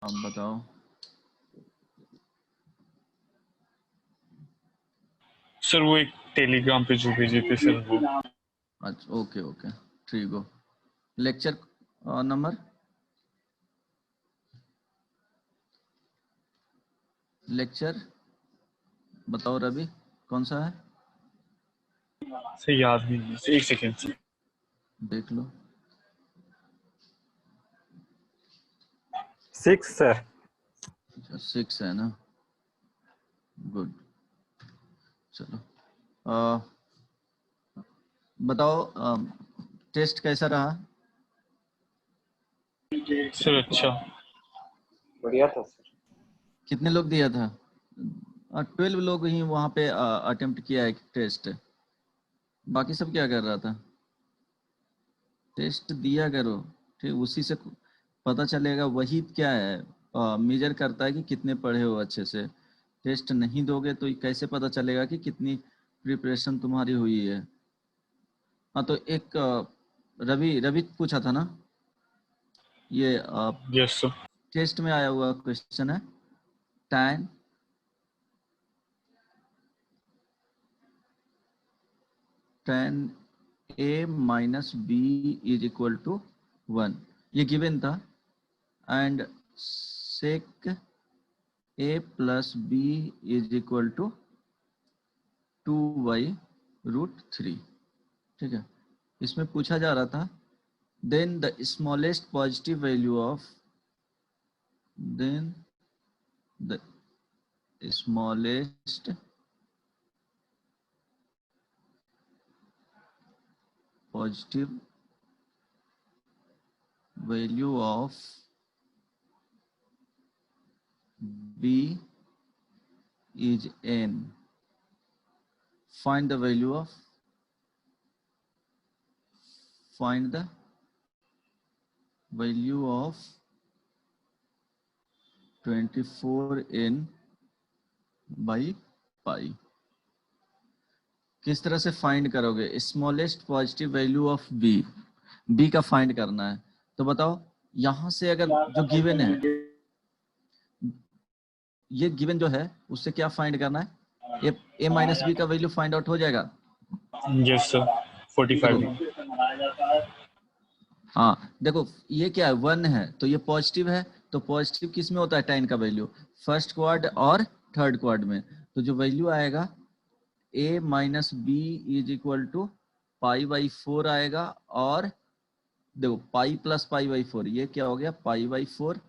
आप बताओ। सर वो एक टेलीग्राम पे जो भेजे थे सर वो। अच्छा ओके ओके ठीक हो। लेक्चर नंबर लेक्चर बताओ रवि कौन सा है? सर याद नहीं है सर, एक सेकेंड सर। देख लो। 6 सर। अच्छा 6 है ना। गुड। चलो बताओ टेस्ट कैसा रहा? सर अच्छा बढ़िया था सर। कितने लोग दिया था? 12 लोग ही वहाँ पे अटेम्प्ट किया है टेस्ट। बाकी सब क्या कर रहा था? टेस्ट दिया करो ठीक, उसी से पता चलेगा। वही क्या है मेजर करता है कि कितने पढ़े हो अच्छे से। टेस्ट नहीं दोगे तो कैसे पता चलेगा कि कितनी प्रिपरेशन तुम्हारी हुई है। हाँ तो एक रवि रवि पूछा था ना ये यस सर। टेस्ट में आया हुआ क्वेश्चन है। tan a minus b is equal to 1 ये गिवन था। And sec a plus b is equal to 2/√3 ठीक है। इसमें पूछा जा रहा था then the smallest positive value of then the smallest positive value of b is n find the value of find the value of 24n by pi। किस तरह से फाइंड करोगे smallest positive value of B का find करना है। तो बताओ यहां से अगर जो गिवन है ये गिवन जो है उससे क्या फाइंड करना है ए माइनस बी का वैल्यू फाइंड आउट हो जाएगा। Yes sir 45। हाँ देखो ये क्या है 1 है तो ये पॉजिटिव है। तो पॉजिटिव किस में होता है tan का वैल्यू फर्स्ट क्वाड और थर्ड क्वाड में। तो जो वैल्यू आएगा a minus B is equal to π/4 आएगा। और देखो पाई प्लस π/4 ये क्या हो गया π/4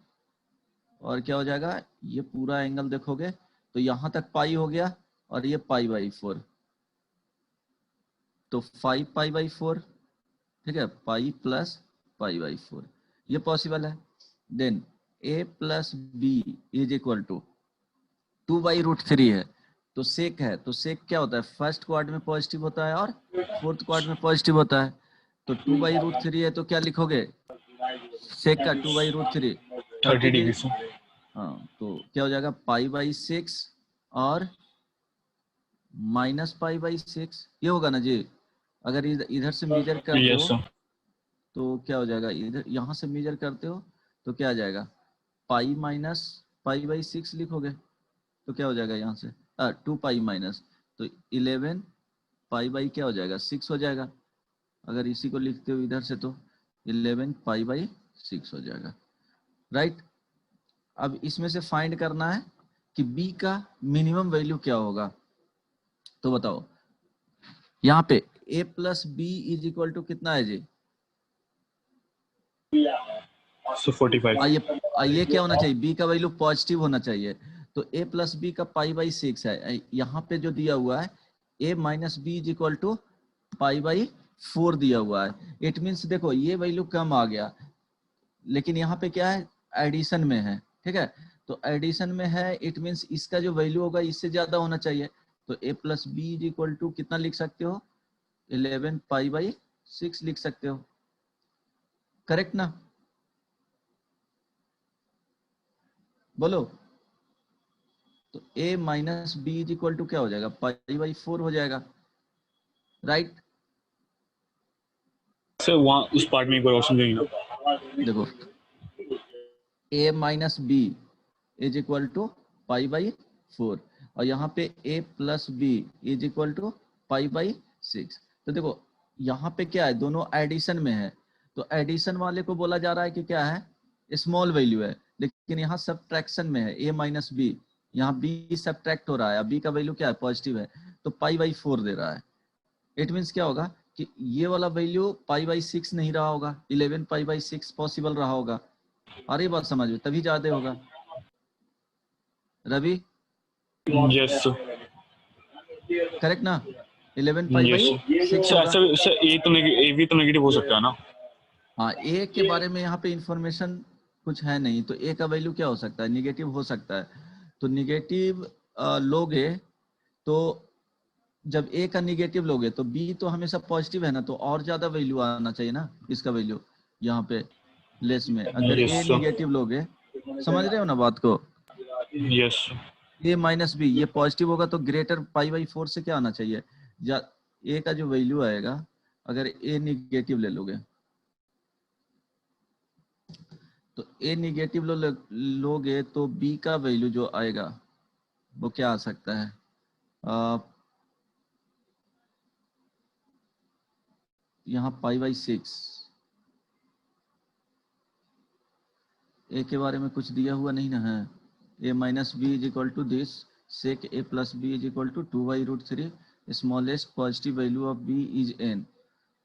और क्या हो जाएगा ये पूरा एंगल देखोगे तो यहां तक पाई हो गया और ये π/4 तो 5π/4 ठीक है पाई प्लस π/4 ये पॉसिबल है। Then a plus B is equal to 2/√3 है। तो सेक है तो सेक क्या होता है फर्स्ट क्वाड में पॉजिटिव होता है और फोर्थ क्वाड में पॉजिटिव होता है। तो 2/√3 है तो क्या लिखोगे सेक का 2/√3 30 30 डिग्री डिग्री। सर। हाँ तो क्या हो जाएगा π/6 और -π/6 ये होगा ना जी। अगर इधर से मेजर करते यस हो सर। तो क्या हो जाएगा इधर यहाँ से मेजर करते हो तो क्या आ जाएगा पाई माइनस π/6 लिखोगे तो क्या हो जाएगा यहाँ से 2 माइनस तो 11 पाई क्या हो जाएगा 6 हो जाएगा। अगर इसी को लिखते हो इधर से तो 11 π/6 हो जाएगा राइट। अब इसमें से फाइंड करना है कि b का मिनिमम वैल्यू क्या होगा। तो बताओ यहाँ पे a plus B is equal to कितना है जी सो 45। ये क्या होना चाहिए b का वैल्यू पॉजिटिव होना चाहिए। तो a प्लस बी का π/6 है यहाँ पे जो दिया हुआ है a minus B is equal to π/4 दिया हुआ है। इट मीन्स देखो ये वैल्यू कम आ गया लेकिन यहाँ पे क्या है एडिशन में है ठीक है। तो एडिशन में है इट मीन्स इसका जो वैल्यू होगा इससे ज्यादा होना चाहिए। तो a plus B is equal to कितना लिख सकते हो 11 π/6 लिख सकते हो करेक्ट ना बोलो। तो a minus B is equal to क्या हो जाएगा π/4 हो जाएगा राइट। सर वहाँ उस पार्ट में एक बार और समझाइए। देखो a minus B is equal to pi by 4 और यहाँ पे a plus B is equal to pi by 6। तो देखो यहाँ पे क्या है, दोनों एडिशन में है, तो एडिशन वाले को बोला जा रहा है कि क्या है, स्मॉल वैल्यू है, लेकिन यहाँ सब्ट्रैक्शन में है a माइनस बी, यहाँ b सब्ट्रैक्ट हो रहा है, b का वैल्यू क्या है, पॉजिटिव है, तो पाई बाई 4 दे रहा है। इट मीन्स क्या होगा कि ये वाला वैल्यू पाई बाई 6 नहीं रहा होगा, 11 पाई बाई 6 पॉसिबल रहा होगा। और ये बात समझ में, तभी ज्यादा होगा। Ravi yes sir. करेक्ट ना, 11 पाई यस बाई सर। 6 सर होगा। सर सर ए भी तो नेगेटिव हो सकता है ना? हाँ, ए के बारे में यहाँ पे इंफॉर्मेशन कुछ है नहीं, तो ए का वैल्यू क्या हो सकता है, निगेटिव हो सकता है। तो निगेटिव लोगे तो जब ए का निगेटिव लोगे तो बी तो हमेशा पॉजिटिव है ना, तो और ज्यादा वैल्यू आना चाहिए ना इसका वैल्यू यहाँ पे लेस में। अगर यस ए सर। निगेटिव लोगे, समझ रहे हो ना बात को, यस ए माइनस बी ये पॉजिटिव होगा तो ग्रेटर पाई बाई 4 से क्या आना चाहिए, या ए का जो वैल्यू आएगा, अगर ए निगेटिव ले लोगे तो ए निगेटिव लोगे तो बी का वैल्यू जो आएगा वो क्या आ सकता है, यहाँ पाई बाई 6। ए के बारे में कुछ दिया हुआ नहीं ना है, ए minus B is equal to this sec A plus B is equal to 2/√3 smallest positive value of B is an.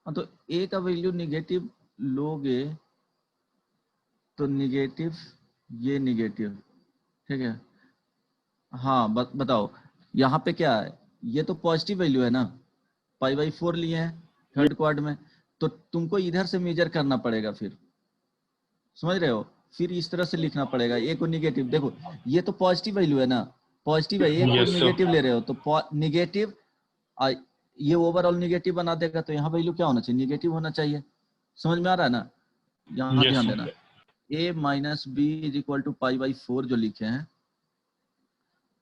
हाँ, तो ए का वैल्यू निगेटिव लोगे तो निगेटिव, ये निगेटिव, ठीक है। हाँ बताओ, यहाँ पे क्या है, ये तो पॉजिटिव वैल्यू है ना, पाई बाई 4 लिए हैं थर्ड क्वाड में, तो तुमको इधर से मेजर करना पड़ेगा, फिर समझ रहे हो, फिर इस तरह से लिखना पड़ेगा। ए को निगेटिव, देखो ये तो पॉजिटिव वैल्यू है ना, पॉजिटिव है, ए को यस सर। निगेटिव ले रहे हो तो निगेटिव, ये ओवरऑल निगेटिव बना देगा, तो यहाँ वैल्यू क्या होना चाहिए, निगेटिव होना चाहिए। समझ में आ रहा है ना, यहाँ यस ध्यान सर। देना, ए minus B is equal to pi by 4 जो लिखे हैं,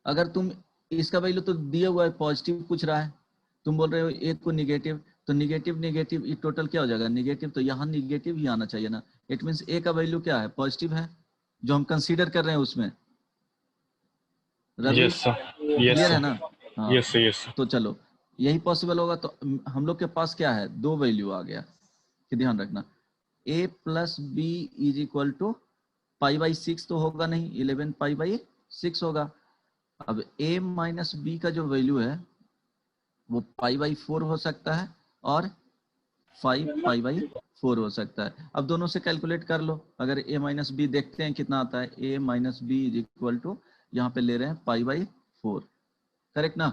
अगर तुम इसका वैल्यू तो दिया हुआ है पॉजिटिव पूछ रहा है, तुम बोल रहे हो ए को निगेटिव, तो निगेटिव निगेटिव ये टोटल क्या हो जाएगा, निगेटिव, तो यहाँ निगेटिव ही आना चाहिए ना। इट मीन्स ए का वैल्यू क्या है, पॉजिटिव है, जो हम कंसीडर कर रहे हैं उसमें। Ravi yes sir. Yes clear है सर। ना? हाँ, यस सर। Yes sir. तो चलो यही पॉसिबल होगा, तो हम लोग के पास क्या है, दो वैल्यू आ गया, कि ध्यान रखना, a plus B is equal to pi by 6 तो होगा नहीं, 11 पाई बाई 6 होगा। अब a माइनस बी का जो वैल्यू है वो पाई बाई 4 हो सकता है और 5 पाई बाई 4 हो सकता है। अब दोनों से कैलकुलेट कर लो, अगर a माइनस बी देखते हैं कितना आता है, a minus B is equal to, यहाँ पे ले रहे हैं पाई बाई 4, करेक्ट ना।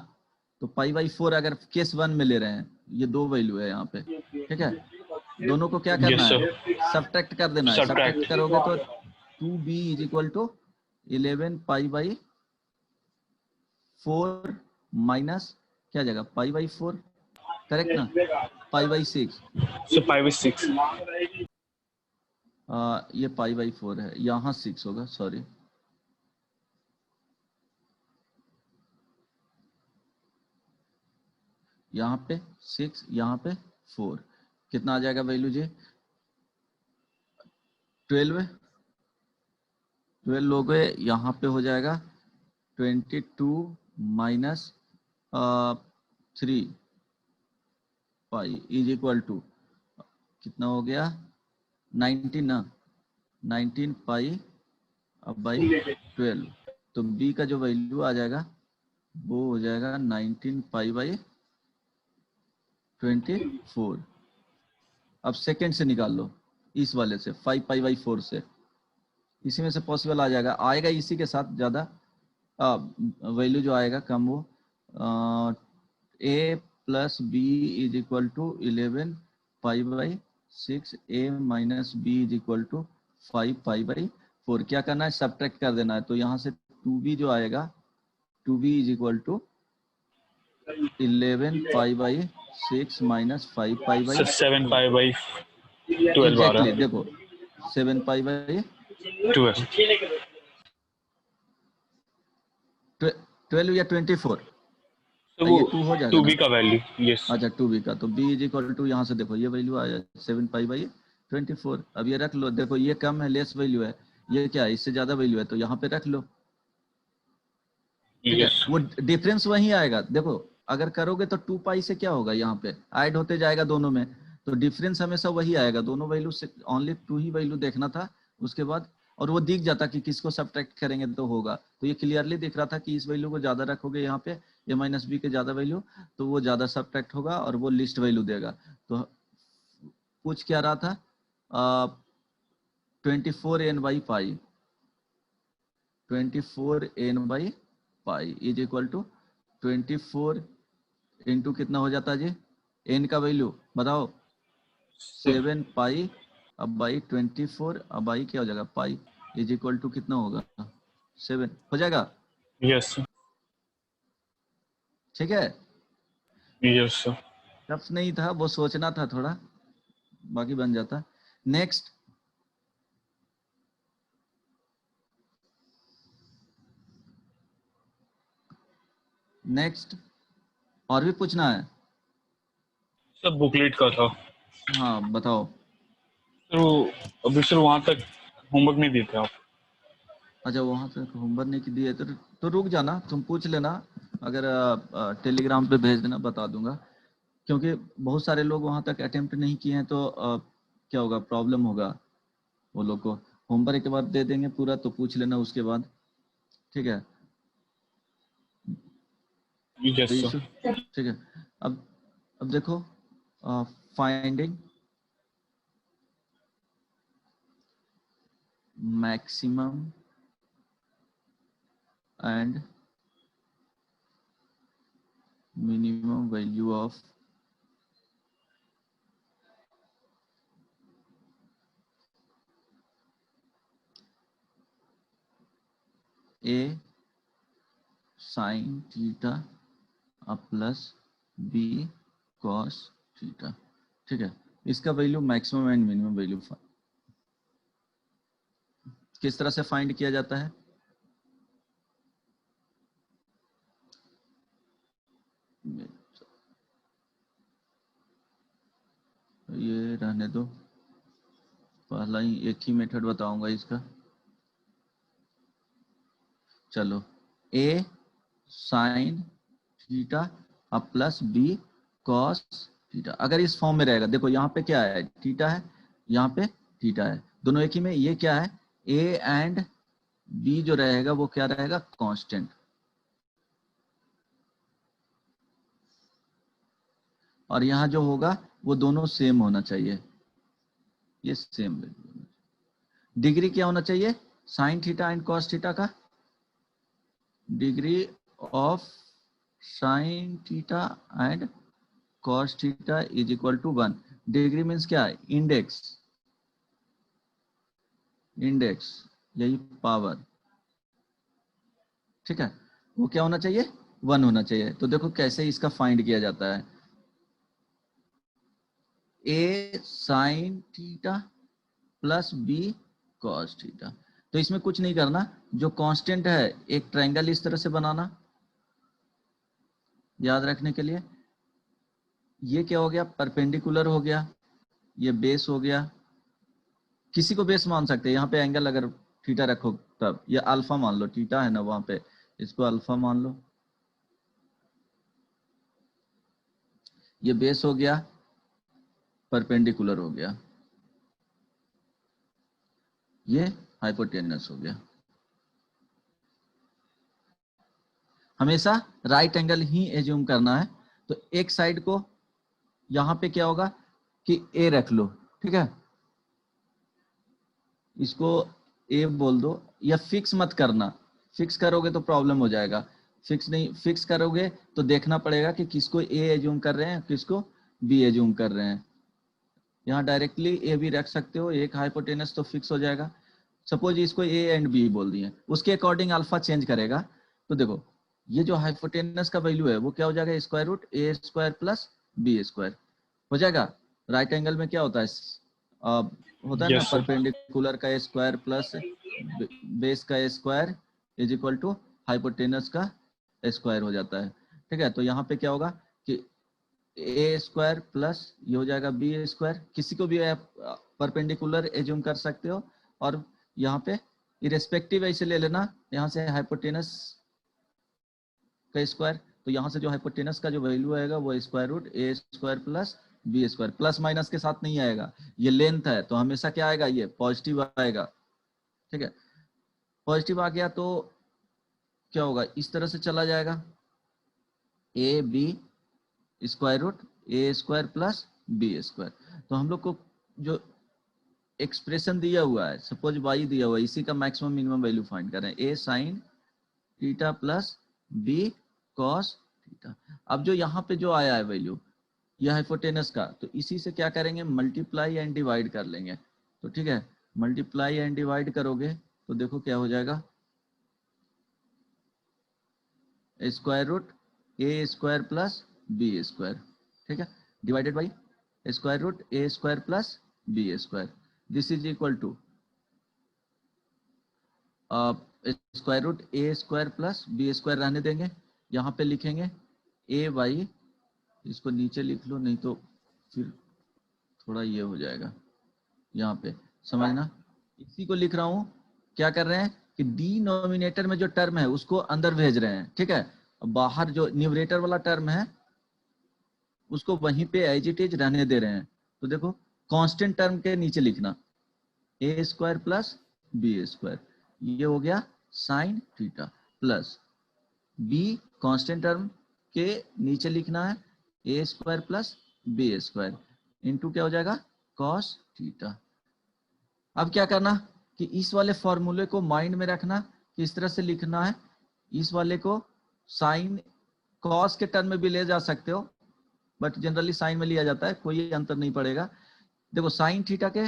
तो पाई बाई 4 अगर केस 1 में ले रहे हैं, ये दो वैल्यू है यहाँ पे, ठीक है, दोनों को क्या करना यस है, सर। सब्ट्रैक्ट कर देना है। Subtract subtract. करोगे तो 2b is equal to 11 pi by 4 minus क्या जाएगा, पाई बाई 4, करेक्ट ना, pi by 6, sir pi by 6। ये पाई बाई 4 है, यहाँ 6 होगा, सॉरी, यहाँ पे 6, यहाँ पे 4, कितना आ जाएगा वैल्यू जी, 12 लोगे, यहाँ पे हो जाएगा 22 minus 3 pi is equal to कितना हो गया, 19 ना, 19 पाई अब बाई 12, तो b का जो वैल्यू आ जाएगा वो हो जाएगा 19 पाई बाई 24। अब सेकेंड से निकाल लो, इस वाले से 5 पाई बाई 4 से, इसी में से पॉसिबल आ जाएगा, आएगा इसी के साथ ज्यादा वैल्यू जो आएगा कम, वो a plus B is equal to 11 pi by 6, a minus B is equal to 5 pi by 4। क्या करना है, सब्ट्रैक्ट कर देना है, तो यहाँ से 2b जो आएगा, 2b is equal to 11 pi by 6 minus 5 pi by sir 7 pi by 12 आ रहा एग्जैक्टली, है। देखो 7 पाई बाई 12। 12 या 24, तो ये वो 2 हो जाएगा 2b ना, का वैल्यू। यस। अच्छा 2b का, तो b इज इक्वल टू, यहाँ से देखो ये वैल्यू आया 7 पाई बाई 24। अब ये रख लो, देखो ये कम है, लेस वैल्यू है, ये क्या है, इससे ज्यादा वैल्यू है तो यहाँ पे रख लो, ठीक है। यस वो डिफरेंस वही आएगा। देखो अगर करोगे तो 2 पाई से क्या होगा, यहाँ पे ऐड होते जाएगा दोनों में, तो डिफरेंस हमेशा वही आएगा। दोनों वैल्यू से ओनली 2 ही वैल्यू देखना था उसके बाद, और वो दिख जाता कि किसको सब्ट्रैक्ट करेंगे तो होगा। तो ये क्लियरली दिख रहा था कि इस वैल्यू को ज्यादा रखोगे यहाँ पे a माइनस बी के ज्यादा वैल्यू, तो वो ज्यादा सब्ट्रैक्ट होगा और वो लिस्ट वैल्यू देगा। तो पूछ क्या रहा था, 24n/पाई, 24n/पाई इज इक्वल टू 24 इंटू कितना हो जाता है जी, n का वैल्यू बताओ, 7 पाई, अब बाई 24, अब बाई क्या हो जाएगा पाई, इज इक्वल टू कितना होगा 7 हो जाएगा, यस ठीक है। Yes sir. टफ नहीं था, वो सोचना था थोड़ा, बाकी बन जाता। नेक्स्ट, नेक्स्ट और भी पूछना है? सर बुकलेट का था। हाँ बताओ। तो अभी सर वहां तक होमवर्क नहीं देते आप? अच्छा वहां तक होमवर्क नहीं दिए तो रुक जाना, तुम पूछ लेना, अगर टेलीग्राम पे भेज देना, बता दूंगा। क्योंकि बहुत सारे लोग वहां तक अटेम्प्ट नहीं किए हैं, तो क्या होगा, प्रॉब्लम होगा वो लोग को। होमवर्क के बाद दे देंगे पूरा, तो पूछ लेना उसके बाद, ठीक है। तो यस इशू, सर। ठीक है। अब देखो, finding maximum and minimum value of A sine theta plus B cos theta, ठीक है। इसका value maximum and minimum value किस तरह से फाइंड किया जाता है? ये रहने दो, पहला ही एक ही मेथड बताऊंगा इसका। चलो, ए sine theta plus B cos theta, अगर इस फॉर्म में रहेगा, देखो यहाँ पे क्या है, थीटा है, यहाँ पे थीटा है, दोनों एक ही में। ये क्या है, ए एंड बी जो रहेगा वो क्या रहेगा, कांस्टेंट। और यहाँ जो होगा वो दोनों सेम होना चाहिए, ये सेम। डिग्री क्या होना चाहिए, sine theta and cos theta का degree of sine theta and cos theta is equal to 1। Degree means क्या है, इंडेक्स, इंडेक्स यही पावर, ठीक है। वो क्या होना चाहिए, 1 होना चाहिए। तो देखो कैसे इसका फाइंड किया जाता है, A sine theta plus B cos theta. तो इसमें कुछ नहीं करना, जो कांस्टेंट है एक ट्रायंगल इस तरह से बनाना, याद रखने के लिए। ये क्या हो गया, परपेंडिकुलर हो गया, ये बेस हो गया, किसी को बेस मान सकते हैं। यहाँ पे एंगल अगर थीटा रखो तब, ये अल्फा मान लो, थीटा है ना वहां पे, इसको अल्फा मान लो। ये बेस हो गया, परपेंडिकुलर हो गया, ये हाइपोटेनस हो गया। हमेशा राइट एंगल ही एज्यूम करना है। तो एक साइड को यहाँ पे क्या होगा कि ए रख लो, ठीक है, इसको ए बोल दो, या फिक्स मत करना, फिक्स करोगे तो प्रॉब्लम हो जाएगा। फिक्स नहीं, फिक्स करोगे तो देखना पड़ेगा कि किसको ए एज्यूम कर रहे हैं, किसको बी एज्यूम कर रहे हैं। यहाँ डायरेक्टली ए भी रख सकते हो, एक हाइपोटेनस तो फिक्स हो जाएगा। सपोज इसको ए एंड बी बोल दिए, उसके अकॉर्डिंग अल्फा चेंज करेगा। तो देखो ये जो हाइपोटेनस का वैल्यू है वो क्या हो जाएगा, square root A square plus B square हो जाएगा। राइट एंगल में क्या होता है, होता है ना, यस सर। परपेंडिकुलर का स्क्वायर प्लस बेस का square is equal to hypotenuse का स्क्वायर हो जाता है, ठीक है। तो यहाँ पे क्या होगा कि ए स्क्वायर प्लस ये हो जाएगा बी स्क्वायर, किसी को भी आप परपेंडिकुलर एज्यूम कर सकते हो, और यहाँ पे इरेस्पेक्टिव ऐसे ले लेना, यहाँ से हाइपोटेनस का स्क्वायर, तो यहाँ से जो हाइपोटेनस का जो वैल्यू आएगा वो square root A square plus B square, plus minus के साथ नहीं आएगा, ये लेंथ है तो हमेशा क्या आएगा, ये पॉजिटिव आएगा। ठीक है, पॉजिटिव आ गया तो क्या होगा, इस तरह से चला जाएगा, A B square root A square plus B square. तो हम लोग को जो एक्सप्रेशन दिया हुआ है, सपोज वाई दिया हुआ है, इसी का मैक्सिमम मिनिमम वैल्यू फाइंड करें, ए sine theta plus B cos theta. अब जो यहाँ पे जो आया है वैल्यू, यह हाइपोटेनस का, तो इसी से क्या करेंगे, मल्टीप्लाई एंड डिवाइड कर लेंगे। तो ठीक है, मल्टीप्लाई एंड डिवाइड करोगे तो देखो क्या हो जाएगा, square root A square plus B square. ठीक है, divided by square root A square plus B square, this is equal to square root A square plus B square रहने देंगे, यहाँ पे लिखेंगे ए बाई, इसको नीचे लिख लो नहीं तो फिर थोड़ा ये हो जाएगा, यहाँ पे समझना, इसी को लिख रहा हूँ। क्या कर रहे हैं कि डिनोमिनेटर में जो टर्म है उसको अंदर भेज रहे हैं। ठीक है, बाहर जो न्यूमरेटर वाला टर्म है उसको वहीं पे एज इट इज रहने दे रहे हैं। तो देखो कांस्टेंट टर्म के नीचे लिखना ए स्क्वायर प्लस बी स्क्वायर, ये हो गया sign theta, plus be constant term के नीचे लिखना है ए square plus B square into क्या हो जाएगा, कॉस थीटा। अब क्या करना कि इस वाले फॉर्मूले को माइंड में रखना कि इस तरह से लिखना है, इस वाले को साइन कॉस के टर्म में भी ले जा सकते हो, बट जनरली साइन में लिया जाता है, कोई अंतर नहीं पड़ेगा। देखो साइन थीटा के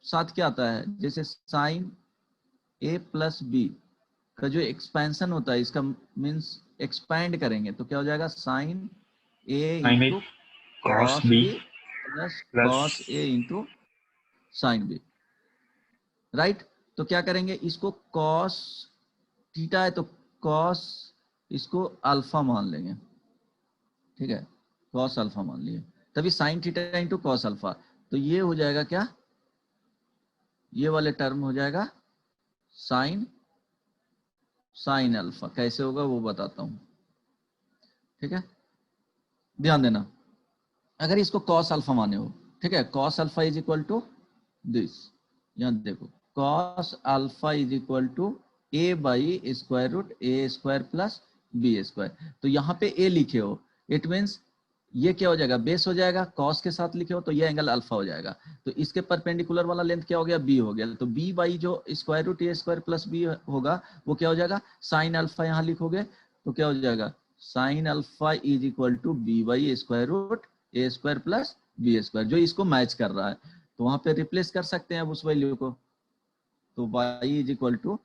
साथ क्या आता है, जैसे साइन ए प्लस बी का जो एक्सपेंशन होता है, इसका मीन्स एक्सपैंड करेंगे तो क्या हो जाएगा, sign A into cos B plus cos A into sine B, right. तो क्या करेंगे, इसको कॉस थीटा है तो कॉस इसको अल्फा मान लेंगे। ठीक है, कॉस अल्फा मान लिए, तभी sign theta into cos alpha, तो ये हो जाएगा क्या, ये वाले टर्म हो जाएगा साइन साइन अल्फा। कैसे होगा वो बताता हूं। ठीक है, ध्यान देना, अगर इसको कॉस अल्फा माने हो, ठीक है, cos alpha is equal to this, यहां देखो cos alpha is equal to A by square root A square plus B square. तो यहाँ पे ए लिखे हो, इट मीन्स ये क्या हो जाएगा, बेस हो जाएगा, कॉस के साथ लिखे हो तो ये एंगल अल्फा हो जाएगा, तो इसके परपेंडिकुलर वाला लेंथ क्या हो गया, बी हो गया, तो बी बाई जो square root A square plus B होगा वो क्या हो जाएगा, साइन अल्फा, यहाँ लिखोगे तो क्या हो जाएगा, sine alpha is equal to B by square root A square plus B square, जो इसको मैच कर रहा है, तो वहां पे रिप्लेस कर सकते हैं अब उस वैल्यू को, तो y is equal to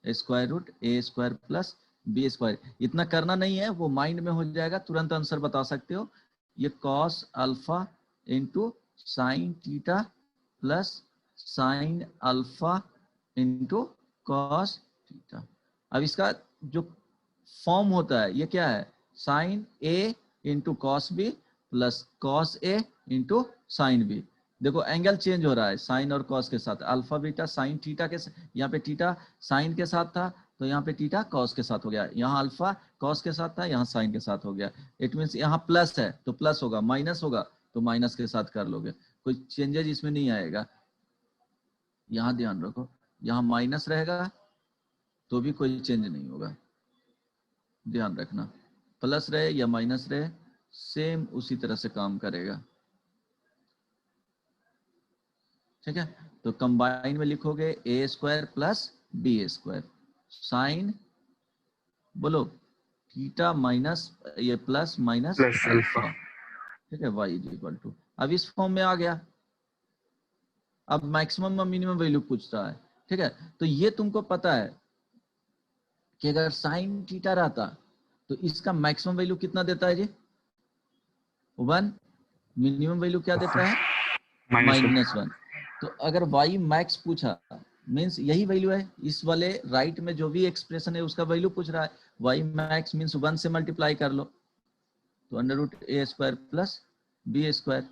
square root A square plus B square. इतना करना नहीं है, वो माइंड में हो जाएगा, तुरंत आंसर बता सकते हो, ये cos alpha into sine theta plus sine alpha into cos theta. अब इसका जो फॉर्म होता है ये क्या है, sign A into cos B plus cos A into sine B. देखो एंगल चेंज हो रहा है साइन और कॉस के साथ, अल्फा बीटा साइन थीटा के, यहाँ पे थीटा साइन के साथ था तो यहाँ पे थीटा कॉस के साथ हो गया, यहाँ अल्फा कॉस के साथ था यहाँ साइन के साथ हो गया, इट मीन्स यहाँ प्लस है तो प्लस होगा, माइनस होगा तो माइनस के साथ कर लोगे, कोई चेंजेज इसमें नहीं आएगा। यहाँ ध्यान रखो, यहाँ माइनस रहेगा तो भी कोई चेंज नहीं होगा, ध्यान रखना, प्लस रहे या माइनस रहे सेम उसी तरह से काम करेगा। ठीक है, तो कंबाइन में लिखोगे ए square plus B square sine, बोलो थीटा माइनस ये प्लस माइनस अल्फा। ठीक है, y इज इक्वल टू, अब इस फॉर्म में आ गया। अब मैक्सिमम और मिनिमम वैल्यू पूछ रहा है। ठीक है, तो ये तुमको पता है कि अगर साइन थीटा रहता तो इसका मैक्सिमम वैल्यू कितना देता है जी, 1, मिनिमम वैल्यू क्या देता है, -1। तो अगर y मैक्स पूछा मीन्स यही वैल्यू है, इस वाले राइट में जो भी एक्सप्रेशन है उसका वैल्यू पूछ रहा है, y मैक्स मीन्स 1 से मल्टीप्लाई कर लो, तो under root A square plus B square.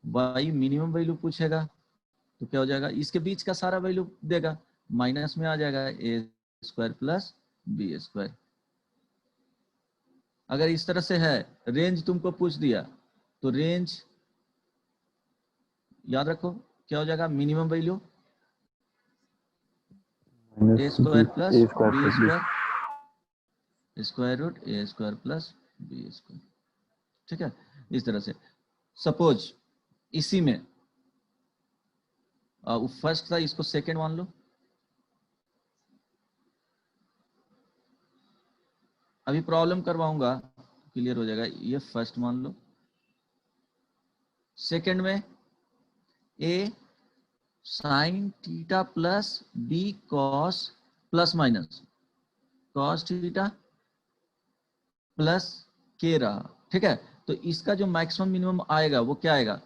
y minimum value पूछेगा तो क्या हो जाएगा, इसके बीच का सारा वैल्यू देगा, माइनस में आ जाएगा A square plus B square. अगर इस तरह से है, रेंज तुमको पूछ दिया तो रेंज याद रखो क्या हो जाएगा, minimum value A square plus B square square root A square plus B square. ठीक है, इस तरह से। सपोज इसी में फर्स्ट था, इसको सेकंड मान लो। अभी प्रॉब्लम करवाऊंगा, क्लियर हो जाएगा। ये फर्स्ट मान लो, सेकंड में ए sine theta plus B cos plus minus cos theta plus के रहा। ठीक है, तो इसका जो मैक्सिमम मिनिमम आएगा वो क्या आएगा,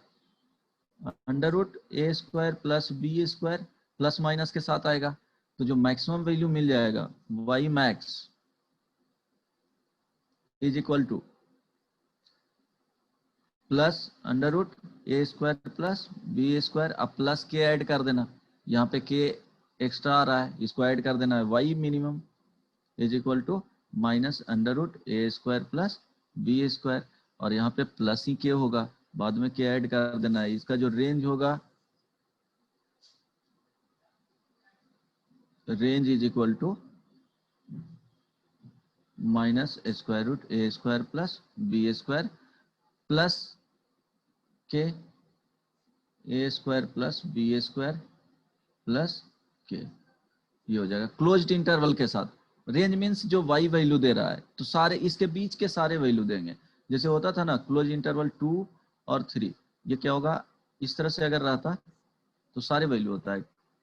under root A square plus B square plus minus के साथ आएगा। तो जो मैक्सिमम वैल्यू मिल जाएगा Y max is equal two plus under root A square plus B square. अब प्लस के ऐड कर देना, यहाँ पे के एक्स्ट्रा आ रहा है, इसको ऐड कर देना है, Y minimum is equal to minus under root A square plus B square. और यहाँ पे प्लस ही के होगा, बाद में के ऐड कर देना है। इसका जो रेंज होगा, range is equal to minus square root A square plus B square plus K A square plus B square plus K. ये हो जाएगा क्लोज्ड इंटरवल के साथ। रेंज मीन्स जो वाई वैल्यू दे रहा है, तो सारे इसके बीच के सारे वैल्यू देंगे। जैसे होता था ना क्लोज इंटरवल 2 और 3, ये क्या होगा, इस तरह से अगर रहता तो सारे वैल्यू होता है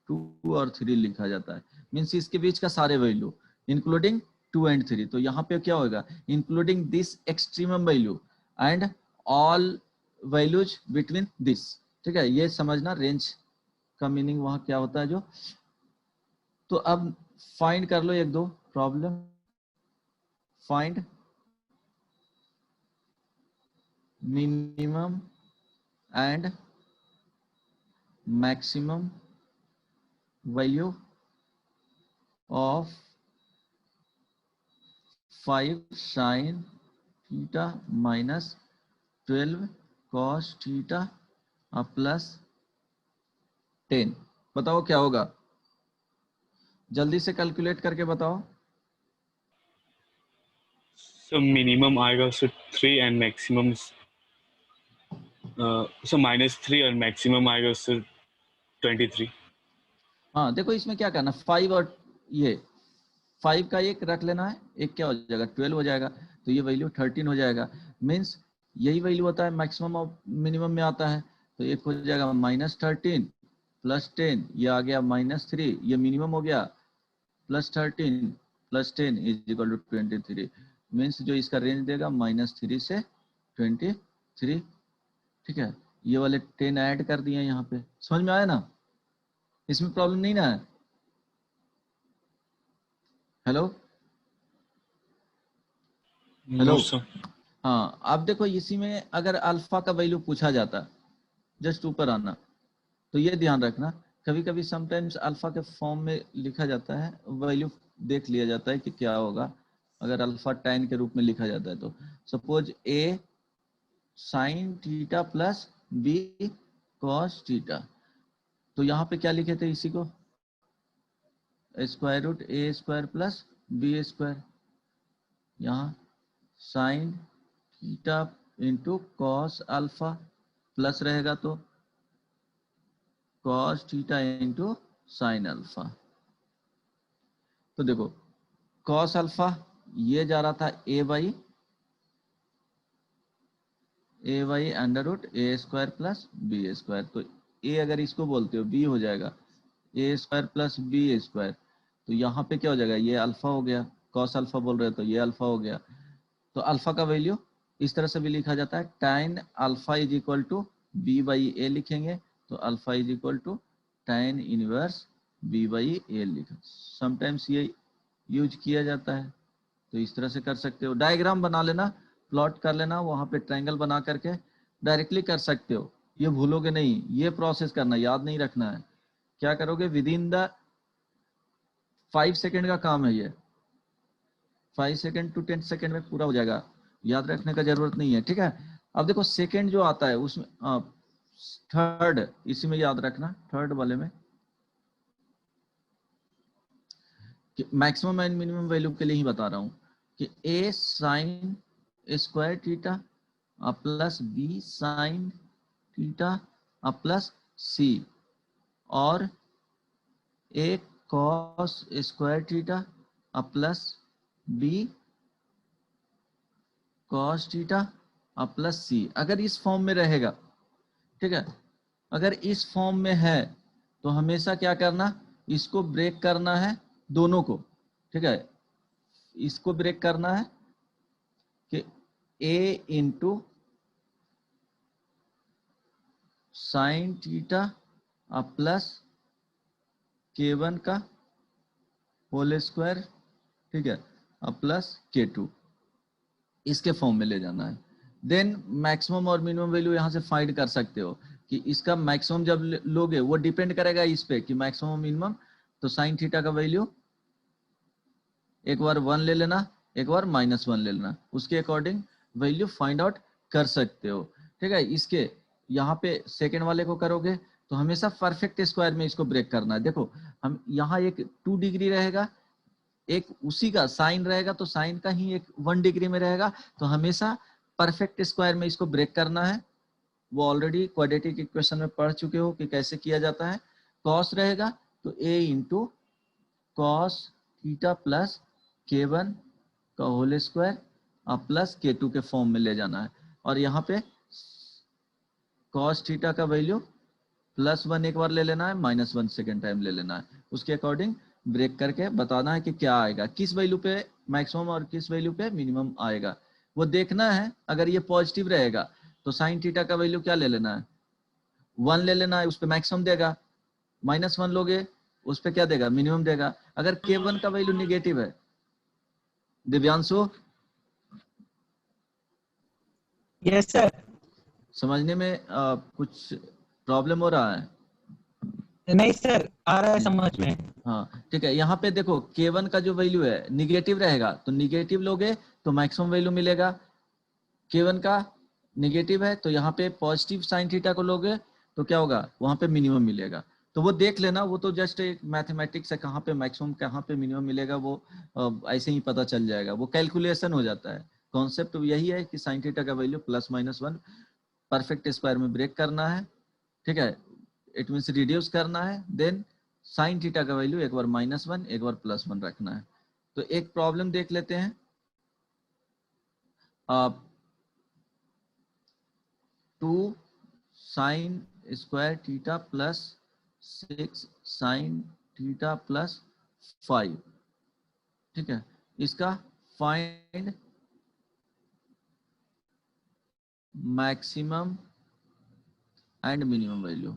2 और 3 लिखा जाता है, मीन्स इसके बीच का सारे वैल्यू इंक्लूडिंग 2 एंड 3। तो यहाँ पे क्या होगा, including this extremum value and all values between this. ठीक है, ये समझना रेंज का मीनिंग वहां क्या होता है जो। तो अब फाइंड कर लो एक दो problem. Find minimum and maximum value of 5 sine theta minus 12 cos theta plus 10। बताओ क्या होगा, जल्दी से कैलकुलेट करके बताओ। So minimum आएगा so 3 and maximum so -3 और maximum आएगा so 23। हाँ देखो इसमें क्या करना, 5 और ये 5 का एक रख लेना है, एक क्या हो जाएगा 12 हो जाएगा, तो ये वैल्यू 13 हो जाएगा। मीन्स यही वैल्यू होता है मैक्सिमम और मिनिमम में आता है। तो एक हो जाएगा -13 प्लस 10, ये आ गया -3, ये मिनिमम हो गया, plus 13 plus 10 is equal to 23। Means जो इसका रेंज देगा -3 से 23। ठीक है, ये वाले 10 ऐड कर दिए यहाँ पे। समझ में आया ना, इसमें प्रॉब्लम नहीं ना है। Hello hello. No sir। हाँ, अब देखो इसी में अगर अल्फा का वैल्यू पूछा जाता, जस्ट ऊपर आना, तो ये ध्यान रखना, कभी कभी समटाइम्स अल्फा के फॉर्म में लिखा जाता है, वैल्यू देख लिया जाता है कि क्या होगा अगर अल्फा tan के रूप में लिखा जाता है। तो suppose A sine theta plus B cos theta, तो यहाँ पे क्या लिखे थे इसी को, square root A square plus B square, यहाँ sine theta into cos alpha plus रहेगा तो cos theta into sine alpha. तो देखो कॉस अल्फा ये जा रहा था A Y under root A square plus B square. तो ए अगर इसको बोलते हो बी हो जाएगा A square plus B square. तो यहाँ पे क्या हो जाएगा, ये अल्फा हो गया, कॉस अल्फा बोल रहे हो तो ये अल्फा हो गया। तो अल्फा का वैल्यू इस तरह से भी लिखा जाता है, tan alpha is equal to B by A लिखेंगे, तो alpha is equal to tan inverse B by A लिखा। समटाइम्स ये यूज किया जाता है, तो इस तरह से कर सकते हो। डायग्राम बना लेना, प्लॉट कर लेना, वहां पे ट्रायंगल बना करके डायरेक्टली कर सकते हो। ये भूलोगे नहीं, ये प्रोसेस करना, याद नहीं रखना है। क्या करोगे, विद इन द 5 सेकंड का काम है ये, 5 सेकंड टू 10 सेकंड में पूरा हो जाएगा, याद रखने का जरूरत नहीं है, ठीक है। अब देखो सेकंड जो आता है उसमें थर्ड, इसी में याद रखना, थर्ड वाले में मैक्सिमम एंड मिनिमम वैल्यू के लिए ही बता रहा हूं कि a sine square theta plus b sign theta plus c और a cos square theta plus b cos theta plus c, अगर इस फॉर्म में रहेगा, ठीक है, अगर इस फॉर्म में है तो हमेशा क्या करना, इसको ब्रेक करना है दोनों को, ठीक है, इसको ब्रेक करना है कि a into sine theta plus k1 का होल स्क्वायर, ठीक है, प्लस k2, इसके फॉर्म में ले जाना है। देन मैक्सिमम और मिनिमम वैल्यू यहां से फाइंड कर सकते हो कि इसका मैक्सिमम जब लोगे वो डिपेंड करेगा इस पे कि मैक्सिमम मिनिमम, तो साइन थीटा का वैल्यू एक बार 1 ले लेना, एक बार -1 ले लेना, उसके अकॉर्डिंग वैल्यू फाइंड आउट कर सकते हो, ठीक है। इसके यहाँ पे सेकेंड वाले को करोगे तो हमेशा परफेक्ट स्क्वायर में इसको ब्रेक करना है। देखो हम यहाँ एक 2 डिग्री रहेगा, एक उसी का साइन रहेगा तो साइन का ही एक 1 डिग्री में रहेगा, तो हमेशा परफेक्ट स्क्वायर में इसको ब्रेक करना है। वो ऑलरेडी क्वाड्रेटिक इक्वेशन में पढ़ चुके हो कि कैसे किया जाता है। कॉस रहेगा तो a into cos theta plus k1 का होल स्क्वायर प्लस k2 के फॉर्म में ले जाना है, और यहाँ पे कॉस थीटा का वैल्यू +1 एक बार ले लेना है, -1 सेकेंड टाइम ले लेना है, उसके अकॉर्डिंग ब्रेक करके बताना है कि क्या आएगा, किस वैल्यू पे मैक्सिमम और किस वैल्यू पे मिनिमम आएगा, वो देखना है। अगर ये पॉजिटिव रहेगा तो साइन थीटा का वैल्यू क्या ले लेना है, 1 ले लेना है, उस पर मैक्सिमम देगा, -1 लोगे उस पर क्या देगा, मिनिमम देगा। अगर k1 का वैल्यू निगेटिव है, दिव्यांशु यस सर। समझने में कुछ प्रॉब्लम हो रहा है? नहीं सर, आ रहा है समझ में। हाँ ठीक है, यहाँ पे देखो k1 का जो वैल्यू है निगेटिव रहेगा तो निगेटिव लोगे तो मैक्सिमम वैल्यू मिलेगा, k1 का निगेटिव है तो यहाँ पे पॉजिटिव साइन थीटा को लोगे तो क्या होगा, वहां पे मिनिमम मिलेगा। तो वो देख लेना, वो तो जस्ट एक मैथमेटिक्स है, कहाँ पे मैक्सिमम कहाँ पे मिनिमम मिलेगा वो ऐसे ही पता चल जाएगा, वो कैलकुलेशन हो जाता है। कॉन्सेप्ट यही है कि साइन थीटा का वैल्यू +-1 परफेक्ट स्क्वायर में ब्रेक करना है, ठीक है, इट मीन्स रिड्यूस करना है। देन साइन थीटा का वैल्यू एक बार -1 एक बार +1 रखना है। तो एक प्रॉब्लम देख लेते हैं, आप 2 sign square theta plus 6 sign theta plus 5, ठीक है, इसका find maximum and minimum value.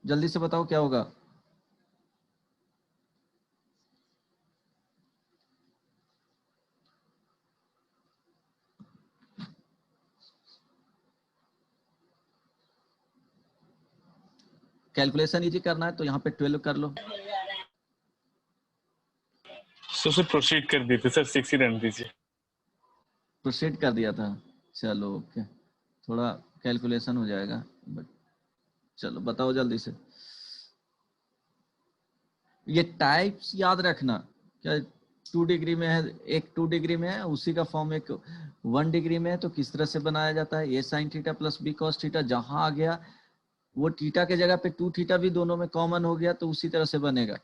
जल्दी से बताओ क्या होगा। कैलकुलेशन इजी करना है तो यहाँ पे 12 कर लो। सर प्रोसीड कर दीजिए सर, 6 ही रहने दीजिए। प्रोसीड कर दिया था, चलो ओके, थोड़ा कैलकुलेशन हो जाएगा, बट चलो बताओ जल्दी से। ये टाइप्स याद रखना, क्या 2 डिग्री में है, एक 2 डिग्री में है, उसी का फॉर्म एक 1 डिग्री में है, तो किस तरह से बनाया जाता है। A sine theta plus B cos theta, जहां आ गया वो थीटा के जगह पे 2 थीटा भी दोनों में कॉमन हो गया तो उसी तरह से बनेगा।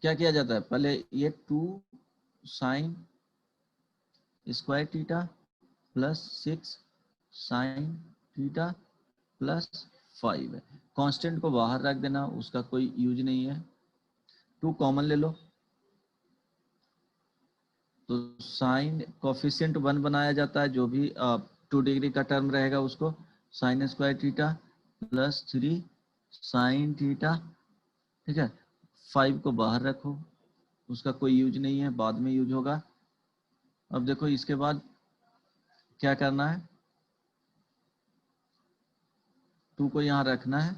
क्या किया जाता है, पहले ये 2 sign square theta plus 6 sign theta plus 5 है, कांस्टेंट को बाहर रख देना, उसका कोई यूज नहीं है। 2 कॉमन ले लो तो साइन कोफिशिएंट 1 बनाया जाता है, जो भी 2 डिग्री का टर्म रहेगा उसको, sign square theta plus 3 sine theta, ठीक है। 5 को बाहर रखो, उसका कोई यूज नहीं है, बाद में यूज होगा। अब देखो इसके बाद क्या करना है, 2 को यहाँ रखना है,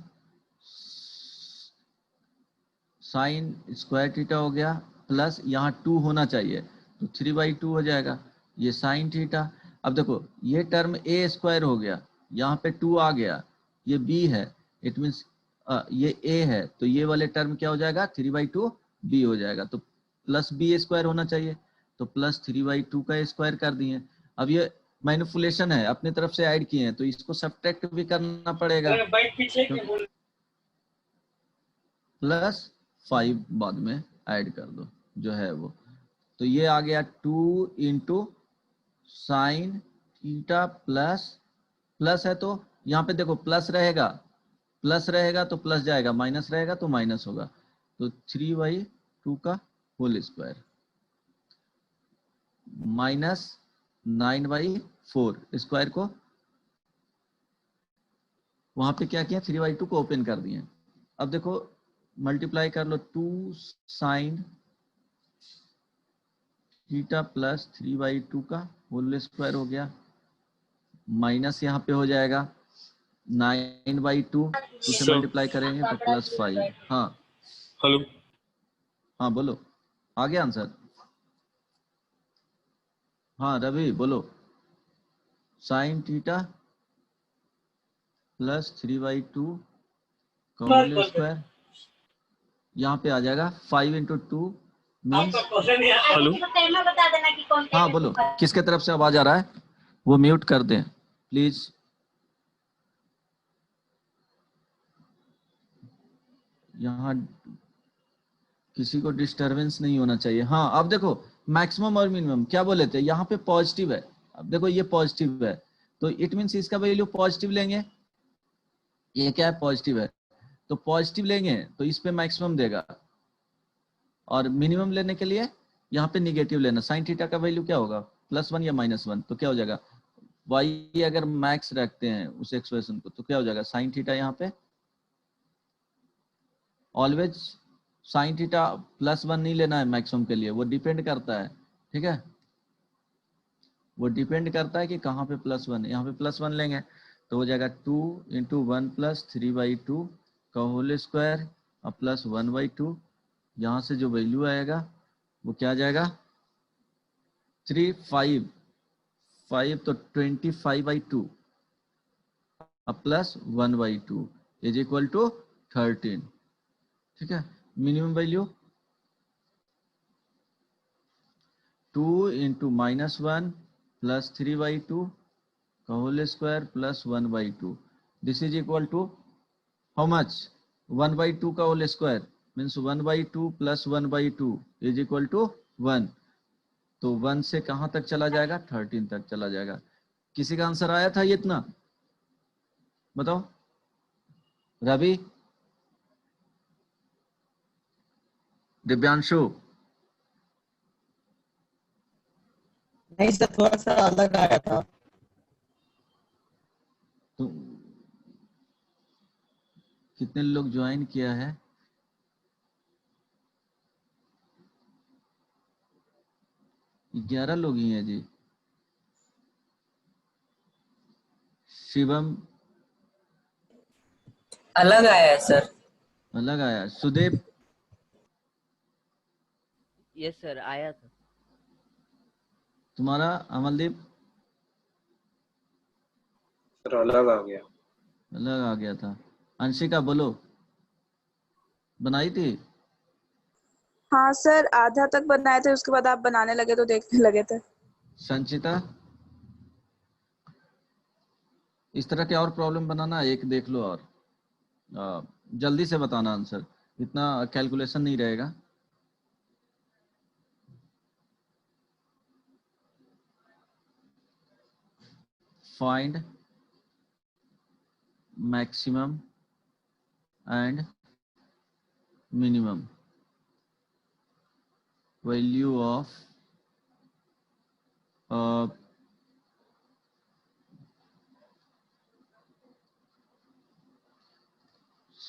साइन स्क्वायर थीटा हो गया, प्लस यहाँ 2 होना चाहिए, तो 3/2 हो जाएगा, ये साइन थीटा। अब देखो ये टर्म ए स्क्वायर हो गया, यहाँ पे 2 आ गया, ये बी है, इट मीन्स ये ए है, तो ये वाले टर्म क्या हो जाएगा, 3/2 बी हो जाएगा, तो प्लस बी स्क्वायर होना चाहिए, तो प्लस 3/2 का स्क्वायर कर दिए। अब ये मैनिपुलेशन है, अपनी तरफ से ऐड किए हैं, तो इसको सब्ट्रैक्ट भी करना पड़ेगा, प्लस 5 बाद में ऐड कर दो जो है वो, तो ये आ गया 2 into sine theta plus, plus है तो यहाँ पे देखो प्लस रहेगा, प्लस रहेगा तो प्लस जाएगा, माइनस रहेगा तो माइनस होगा, तो 3/2 का होल स्क्वायर माइनस 9/4, स्क्वायर को वहां पे क्या किया, 3/2 को ओपन कर दिए। अब देखो मल्टीप्लाई कर लो, 2 साइन थीटा प्लस 3/2 का होल स्क्वायर हो गया, माइनस यहाँ पे हो जाएगा 9/2, 2 से सर मल्टीप्लाई करेंगे तो +5। हाँ हेलो, हाँ बोलो, आ गया आंसर। हाँ रवि बोलो, साइन थीटा प्लस 3/2 का होल स्क्वायर, यहाँ पे आ जाएगा 5 इंटू 2 मीन्स। हेलो। हाँ बोलो, किसके तरफ से आवाज आ रहा है, वो म्यूट कर दें प्लीज। यहाँ किसी को डिस्टरबेंस नहीं होना चाहिए। हाँ अब देखो मैक्सिमम और मिनिमम क्या बोले थे, यहाँ पे पॉजिटिव है, अब देखो ये पॉजिटिव है, तो इट मीन्स इसका वैल्यू पॉजिटिव लेंगे, ये क्या है पॉजिटिव है, तो पॉजिटिव लेंगे तो इस पे मैक्सिमम देगा, और मिनिमम लेने के लिए यहाँ पे निगेटिव लेना। साइन थीटा का वैल्यू क्या होगा, +1 या -1, तो क्या हो जाएगा, वाई अगर मैक्स रखते हैं उस एक्सप्रेशन को तो क्या हो जाएगा, साइन थीटा यहाँ पे ऑलवेज साइन थीटा +1 नहीं लेना है मैक्सिमम के लिए, वो डिपेंड करता है, ठीक है, वो डिपेंड करता है कि कहाँ पे +1 है, यहाँ पे +1 लेंगे तो हो जाएगा 2 इंटू 1 प्लस 3/2 का होल स्क्वायर और प्लस 1/2, यहाँ से जो वैल्यू आएगा वो क्या आ जाएगा 3 5 तो 25/2 अब प्लस 1/2 इज इक्वल टू 13, ठीक है। मिनिमम वैल्यू 2 इंटू -1 प्लस 3/2 का whole square plus 1/2, this is equal to how much, 1/2 का whole square means 1/2 plus 1/2 is equal to 1, तो 1 से कहाँ तक चला जाएगा, 13 तक चला जाएगा। किसी का आंसर आया था ये इतना, बताओ रवि, दिव्यांशु, नहीं सर, थोड़ा सा अलग आया था। तो कितने लोग ज्वाइन किया है, 11 लोग ही हैं जी। शिवम अलग आया है सर। अलग आया, सुदेव यस सर आया था। तुम्हारा, अमलदीप सर अलग आ गया। अलग आ गया था। अंशिका बोलो, बनाई थी, हाँ सर, आधा तक बनाए थे, उसके बाद आप बनाने लगे तो देखने लगे थे। संचिता इस तरह के और प्रॉब्लम बनाना, एक देख लो और जल्दी से बताना आंसर, इतना कैलकुलेशन नहीं रहेगा। Find maximum and minimum value of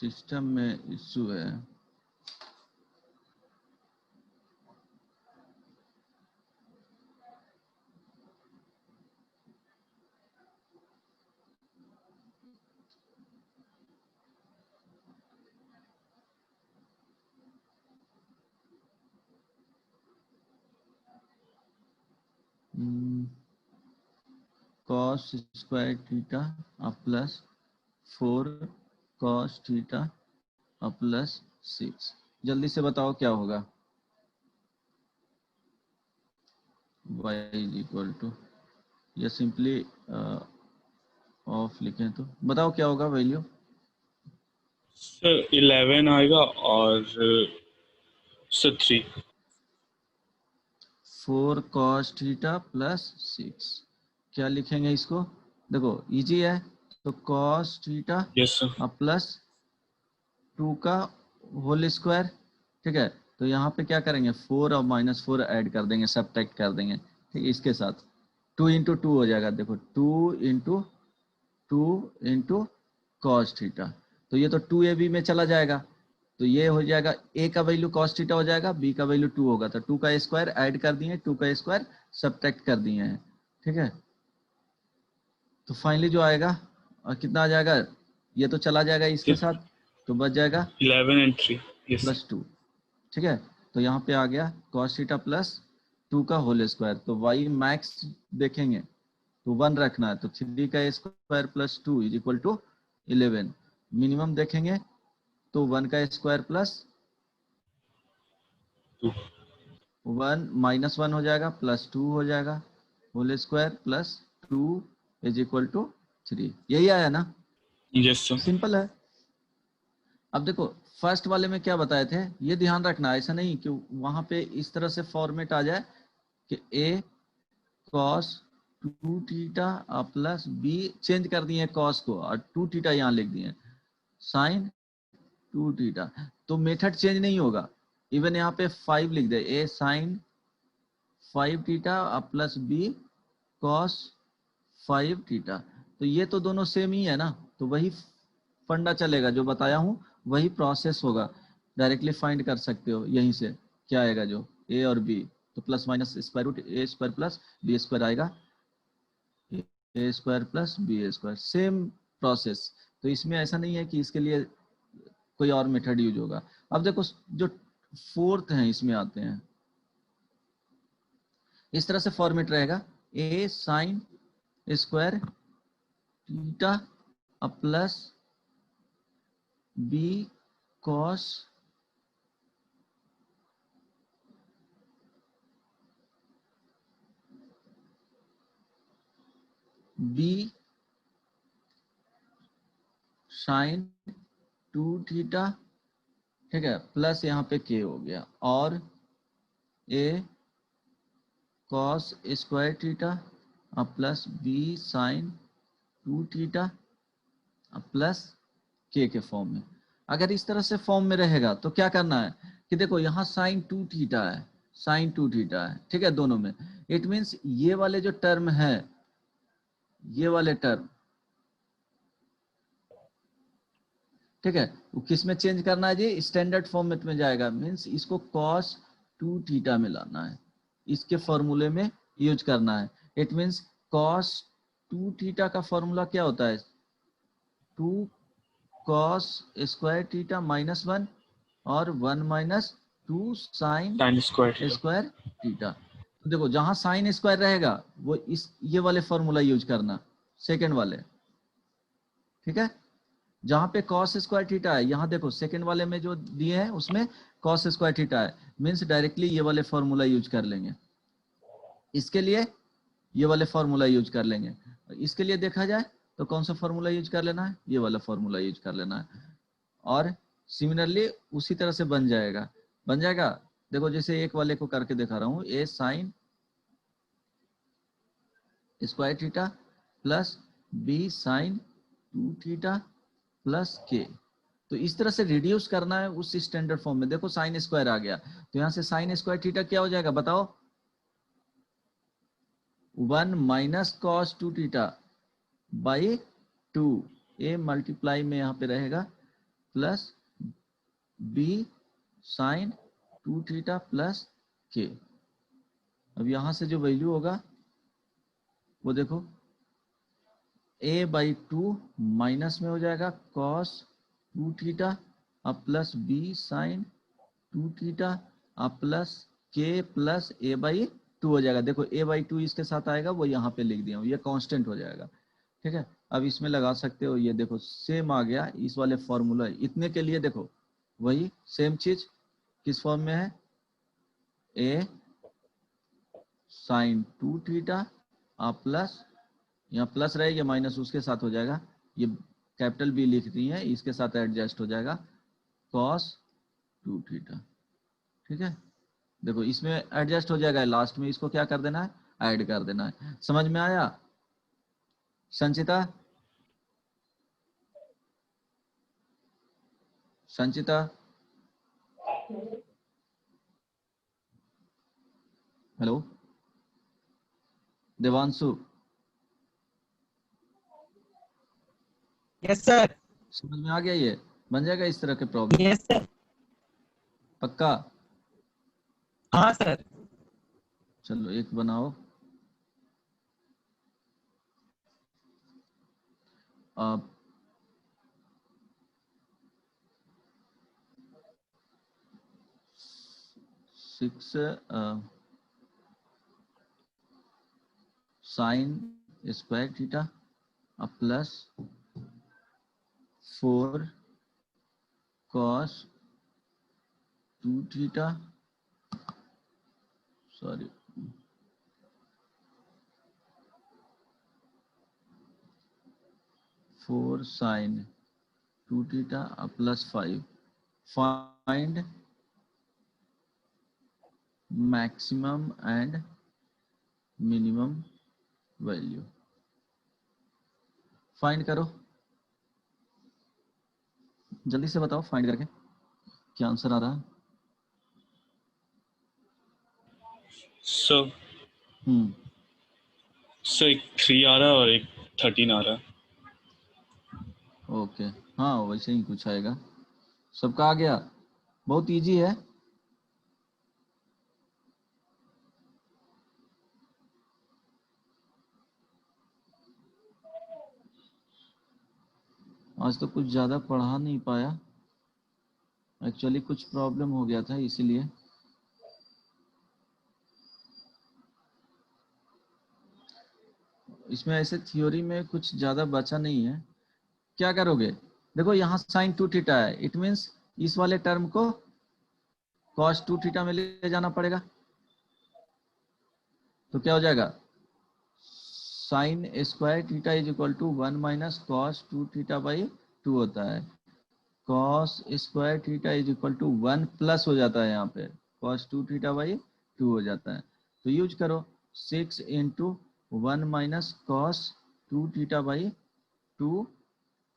system में इशू है। Cos square theta plus 4 cos theta plus 6। जल्दी से बताओ क्या होगा। y इज इक्वल टू, या सिंपली ऑफ लिखें तो बताओ क्या होगा वैल्यू। सर 11 आएगा और सर 3। 4 cos theta plus 6। क्या लिखेंगे इसको, देखो इजी है। तो cos theta yes sir. Plus 2 का होल स्क्वायर, ठीक है। तो यहाँ पे क्या करेंगे, 4 और -4 ऐड कर देंगे, सब्ट्रैक्ट कर देंगे, ठीक है। इसके साथ 2 इंटू 2 हो जाएगा, देखो 2 इंटू 2 इंटू कॉस थीटा। तो ये तो 2ab में चला जाएगा, तो ये हो जाएगा, a का वैल्यू cos थीटा हो जाएगा, b का वैल्यू 2 होगा, तो 2 का स्क्वायर ऐड कर दिए, 2 का स्क्वायर सब्ट्रैक्ट कर दिए हैं, ठीक है। तो फाइनली जो आएगा कितना आ जाएगा, ये तो चला जाएगा इसके साथ, तो बच जाएगा 11 and 3। Yes sir. +2, ठीक है। तो यहाँ पे आ गया cos थीटा प्लस 2 का होल स्क्वायर। तो y मैक्स देखेंगे तो 1 रखना है, तो 3 का square plus 2 is equal to 11। Minimum देखेंगे तो 1 का स्क्वायर प्लस 2। 1 -1 हो जाएगा, +2 हो जाएगा, whole square plus 2 is equal to 3। यही आया ना, यस सर। सिंपल है। अब देखो फर्स्ट वाले में क्या बताए थे, ये ध्यान रखना, ऐसा नहीं कि वहां पे इस तरह से फॉर्मेट आ जाए कि a cos 2 theta plus b, change कर दिए cos को और 2 थीटा यहाँ लिख दिए, sin 2 थीटा, तो मेथड चेंज नहीं होगा। इवन यहाँ पे 5 लिख दे, a sin 5 theta plus b cos 5 theta, तो ये तो दोनों सेम ही है ना, तो वही फंडा चलेगा, जो बताया हूँ वही प्रोसेस होगा। डायरेक्टली फाइंड कर सकते हो यहीं से, क्या आएगा जो a और b, तो plus minus square root a square plus b square आएगा, a square plus b square, same process. तो इसमें ऐसा नहीं है कि इसके लिए कोई और मेथड यूज होगा। अब देखो जो फोर्थ है इसमें आते हैं, इस तरह से फॉर्मेट रहेगा, a sine square theta plus b cos b sine 2 theta, ठीक है, प्लस यहाँ पे k हो गया, और a cos square theta plus b sine 2 theta plus k के फॉर्म में। अगर इस तरह से फॉर्म में रहेगा तो क्या करना है कि देखो यहाँ साइन 2 थीटा है, साइन 2 थीटा है, ठीक है, दोनों में। इट मीन्स ये वाले जो टर्म है, ये वाले टर्म, ठीक है, वो किस में चेंज करना है जी, स्टैंडर्ड फॉर्मेट में जाएगा, मीन्स इसको cos 2 थीटा में लाना है, इसके फॉर्मूले में यूज करना है। इट मीन्स cos 2 थीटा का फॉर्मूला क्या होता है, 2 cos स्क्वायर थीटा -1 और 1 minus 2 sine sin square. Square theta. तो देखो जहां साइन स्क्वायर रहेगा वो इस ये वाले फॉर्मूला यूज करना, सेकंड वाले, ठीक है। जहां पे cos स्क्वायर थीटा है, यहाँ देखो सेकंड वाले में जो दिए हैं उसमें cos स्क्वायर थीटा है, मीन्स डायरेक्टली ये वाले फॉर्मूला यूज कर लेंगे, इसके लिए ये वाले फॉर्मूला यूज कर लेंगे। इसके लिए देखा जाए तो कौन सा फॉर्मूला यूज कर लेना है, ये वाला फॉर्मूला यूज कर लेना है, और सिमिलरली उसी तरह से बन जाएगा, बन जाएगा। देखो जैसे एक वाले को करके दिखा रहा हूँ, a sine square theta plus b sine 2 theta plus k। तो इस तरह से रिड्यूस करना है उस स्टैंडर्ड फॉर्म में। देखो साइन स्क्वायर आ गया, तो यहाँ से साइन स्क्वायर थीटा क्या हो जाएगा बताओ, 1 minus cos 2 theta by 2, a multiply में यहाँ पे रहेगा plus B sine 2 theta plus K. अब यहाँ से जो वैल्यू होगा वो देखो, a/2 माइनस में हो जाएगा cos 2 थीटा अब प्लस बी साइन 2 थीटा अब प्लस के प्लस a/2 हो जाएगा। देखो a/2 इसके साथ आएगा, वो यहाँ पे लिख दिया हूँ, ये कांस्टेंट हो जाएगा। ठीक है, अब इसमें लगा सकते हो, ये देखो सेम आ गया इस वाले फॉर्मूला। इतने के लिए देखो वही सेम चीज किस फॉर्म में है, a साइन 2 थीटा अब प्लस, यहाँ प्लस रहेगा माइनस उसके साथ हो जाएगा, ये कैपिटल बी लिख दी है, इसके साथ एडजस्ट हो जाएगा cos 2 थीटा। ठीक है, देखो इसमें एडजस्ट हो जाएगा, लास्ट में इसको क्या कर देना है, ऐड कर देना है। समझ में आया संचिता? संचिता हेलो, देवांशु यस सर। समझ में आ गया? ये बन जाएगा इस तरह के प्रॉब्लम? Yes sir. पक्का? हाँ सर। चलो एक बनाओ। आप 6 साइन स्क्वायर थीटा अब plus 4 cos 2 theta, sorry 4 sine 2 theta अब plus 5। Find maximum and minimum value. Find करो, जल्दी से बताओ फाइंड करके क्या आंसर आ रहा है। सर सर एक 3 आ रहा है और एक 13 आ रहा है। ओके, हाँ वैसे ही कुछ आएगा। सबका आ गया? बहुत इजी है। आज तो कुछ ज़्यादा पढ़ा नहीं पाया, एक्चुअली कुछ प्रॉब्लम हो गया था इसीलिए। इसमें ऐसे थ्योरी में कुछ ज़्यादा बचा नहीं है। क्या करोगे, देखो यहाँ साइन 2 थीटा है, इट मीन्स इस वाले टर्म को cos 2 थीटा में ले जाना पड़ेगा। तो क्या हो जाएगा, sine square theta is equal to 1 minus cos 2 theta by 2 होता है। cos square theta is equal to 1 plus हो जाता है, यहाँ पे cos 2 थीटा बाई 2 हो जाता है। तो यूज करो 6 into 1 minus cos 2 theta by 2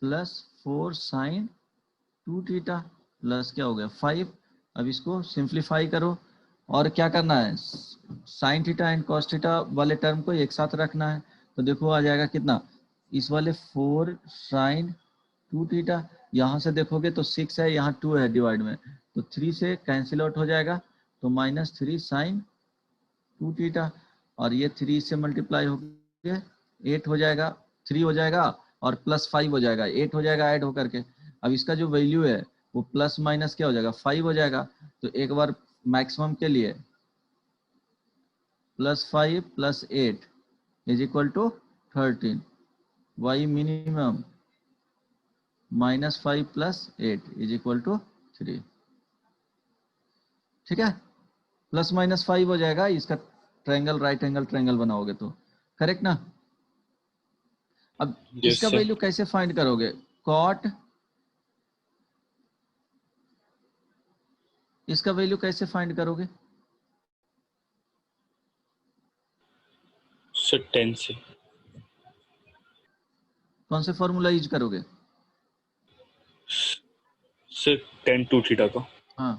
plus 4 sine 2 theta plus क्या हो गया 5। अब इसको सिंप्लीफाई करो और क्या करना है, sine theta and cos theta वाले टर्म को एक साथ रखना है। तो देखो आ जाएगा कितना, इस वाले 4 साइन 2 थीटा, यहाँ से देखोगे तो 6 है, यहाँ 2 है डिवाइड में, तो 3 से कैंसिल आउट हो जाएगा, तो -3 साइन 2 थीटा, और ये 3 से मल्टीप्लाई हो गया 8 हो जाएगा, 3 हो जाएगा और प्लस 5 हो जाएगा, 8 हो जाएगा ऐड होकर के। अब इसका जो वैल्यू है वो प्लस माइनस क्या हो जाएगा 5 हो जाएगा। तो एक बार मैक्सिमम के लिए +5 + 8 is equal to 13, Y minimum -5 + 8 is equal to 3। ठीक है, +-5 हो जाएगा, इसका ट्रायंगल राइट एंगल ट्रायंगल बनाओगे तो करेक्ट ना। अब Yes, इसका sir. वैल्यू कैसे फाइंड करोगे, कॉट, इसका वैल्यू कैसे फाइंड करोगे, सर 10 से। कौन से फॉर्मूला यूज करोगे? सर 10 2 थीटा का। हाँ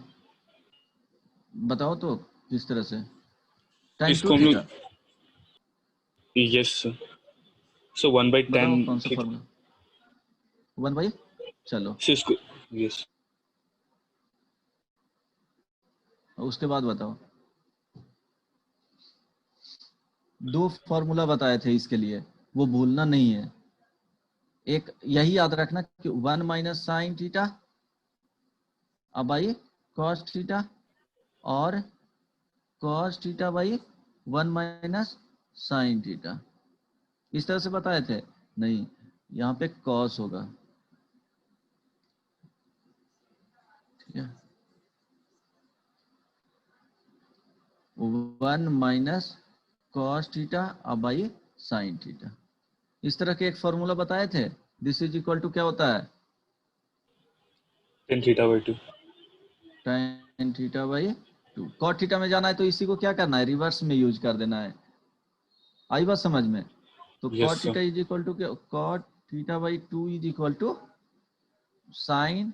बताओ तो किस तरह से, tan 2 इसको हम थीटा लोग, यस सर, सो 1/10 बताओ कौन सा थीटा। फॉर्मूला, 1/, चलो सर इसको यस उसके बाद बताओ। दो फॉर्मूला बताए थे इसके लिए, वो भूलना नहीं है। एक यही याद रखना कि 1 minus sine theta by cos theta और cos theta by 1 minus sine theta. इस तरह से बताए थे? नहीं, यहाँ पे कॉस होगा, ठीक है। 1 minus cos theta by sine theta. इस तरह के एक फॉर्मूला बताए थे। दिस इज इक्वल टू क्या होता है? tan θ/2 tan theta by 2। Cot theta में जाना है तो इसी को क्या करना है? रिवर्स में यूज कर देना है। आई बात समझ में? तो yes cot theta sir is equal to क्या? Cot theta by 2 is equal to sine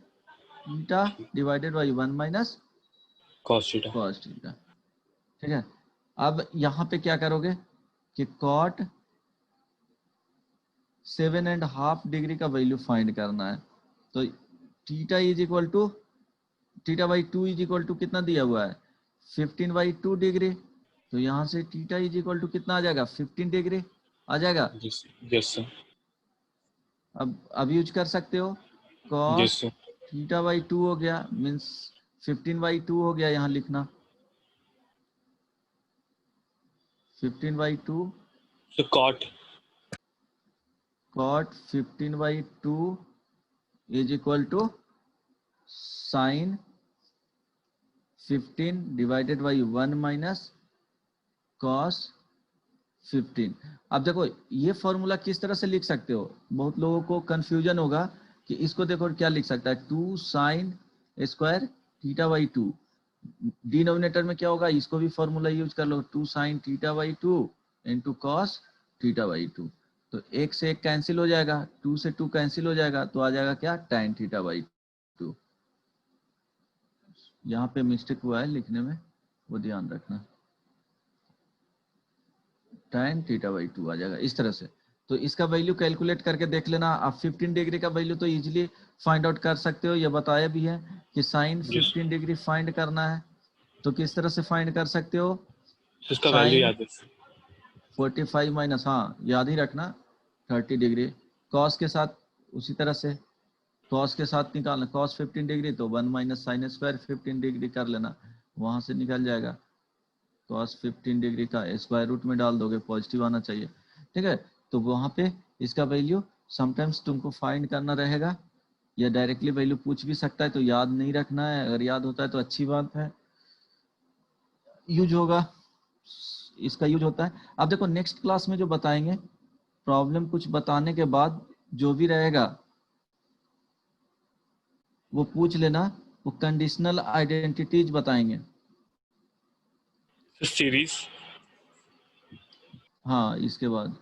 theta divided by 1 minus cos θ cos theta, ठीक है। अब यहाँ पे क्या करोगे कि कॉट 7.5 डिग्री का वैल्यू फाइंड करना है। तो theta is equal to theta by 2 is equal to कितना दिया हुआ है? 15/2 डिग्री। तो यहाँ से थीटा इज इक्वल टू कितना आ जाएगा? 15 डिग्री आ जाएगा। यस सर अब यूज कर सकते हो। Yes cos sir theta by 2 हो गया, मीन्स 15/2 हो गया यहाँ लिखना। 15/2 so cot cot 15/2 is equal to sine 15 divided by 1 minus cos 15। अब देखो ये फॉर्मूला किस तरह से लिख सकते हो? बहुत लोगों को कंफ्यूजन होगा कि इसको देखो क्या लिख सकता है? 2 sign square theta by 2। Denominator में क्या होगा? इसको भी फॉर्मूला यूज कर लो, 2 sign theta by 2 into cos theta by 2। तो एक से एक कैंसिल हो जाएगा, 2 से 2 कैंसिल हो जाएगा, तो आ जाएगा क्या? tan theta by 2। यहाँ पे मिस्टेक हुआ है लिखने में, वो ध्यान रखना। tan थीटा बाई 2 आ जाएगा इस तरह से। तो इसका वैल्यू कैलकुलेट करके देख लेना। आप 15 डिग्री का वैल्यू तो इजीली फाइंड आउट कर सकते हो, ये बताया भी है कि साइन यस 15 डिग्री फाइंड करना है। तो किस तरह से फाइंड कर सकते हो? इसका वैल्यू साइन याद है 45 माइनस, हाँ याद ही रखना, 30 डिग्री। कॉस के साथ उसी तरह से कॉस के साथ निकालना, कॉस 15 डिग्री तो 1 माइनस साइन स्क्वायर 15 डिग्री कर लेना, वहां से निकल जाएगा। कॉस 15 डिग्री का स्क्वायर रूट में डाल दोगे, पॉजिटिव आना चाहिए, ठीक है। तो वहां पे इसका वैल्यू समटाइम्स तुमको फाइंड करना रहेगा, या डायरेक्टली वैल्यू पूछ भी सकता है, तो याद नहीं रखना है। अगर याद होता है तो अच्छी बात है, यूज होगा, इसका यूज होता है। अब देखो नेक्स्ट क्लास में जो बताएंगे, प्रॉब्लम कुछ बताने के बाद जो भी रहेगा वो पूछ लेना, वो कंडीशनल आइडेंटिटीज बताएंगे। सीरीज हाँ इसके बाद,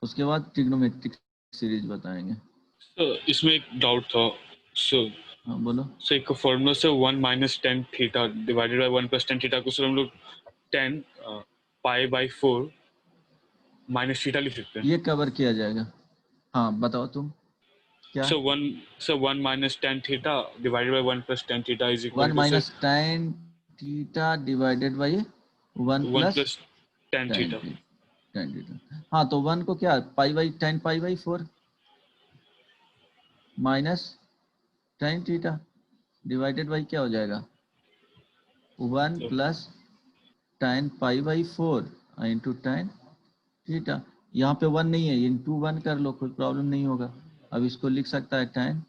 उसके बाद ट्रिग्नोमेट्रिक सीरीज बताएंगे। तो इसमें एक डाउट था सो हाँ बोलो। एक फॉर्मूला से 1 minus tan theta divided by 1 plus tan theta को सर हम लोग tan π/4 माइनस थीटा लिख सकते हैं। ये कवर किया जाएगा। हाँ बताओ तुम क्या? so 1 minus tan theta divided by 1 plus tan theta is equal 1 to sir minus tan theta divided by 1 1 plus plus tan tan theta tan theta. हाँ तो 1 को क्या, tan π/4 minus tan theta divided by क्या हो जाएगा? 1 so plus tan π/4 into tan theta. यहाँ पे 1 नहीं है, इंटू 1 कर लो, कोई प्रॉब्लम नहीं होगा। अब इसको लिख सकता है tan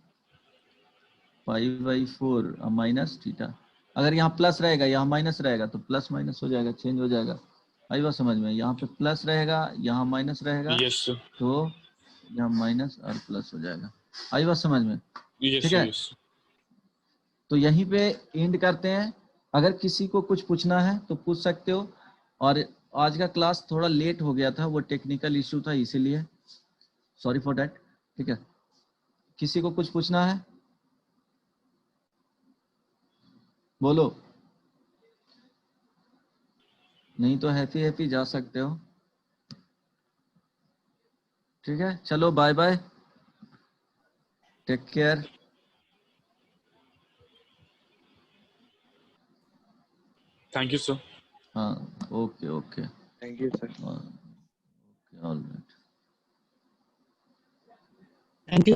π/4 माइनस थीटा। अगर यहाँ प्लस रहेगा यहाँ माइनस रहेगा तो प्लस माइनस हो जाएगा, चेंज हो जाएगा। आई बात समझ में? यहाँ पे प्लस रहेगा यहाँ माइनस रहेगा, yes sir तो यहाँ माइनस और प्लस हो जाएगा। आई बात समझ में? yes ठीक sir है, yes तो यहीं पे एंड करते हैं। अगर किसी को कुछ पूछना है तो पूछ सकते हो। और आज का क्लास थोड़ा लेट हो गया था, वो टेक्निकल इशू था इसीलिए, सॉरी फॉर दैट। ठीक है, किसी को कुछ पूछना है बोलो, नहीं तो हैप्पी हैप्पी जा सकते हो। ठीक है, चलो bye bye. Take care. Thank you, sir. हाँ, okay okay, thank you sir. All right. Thank you.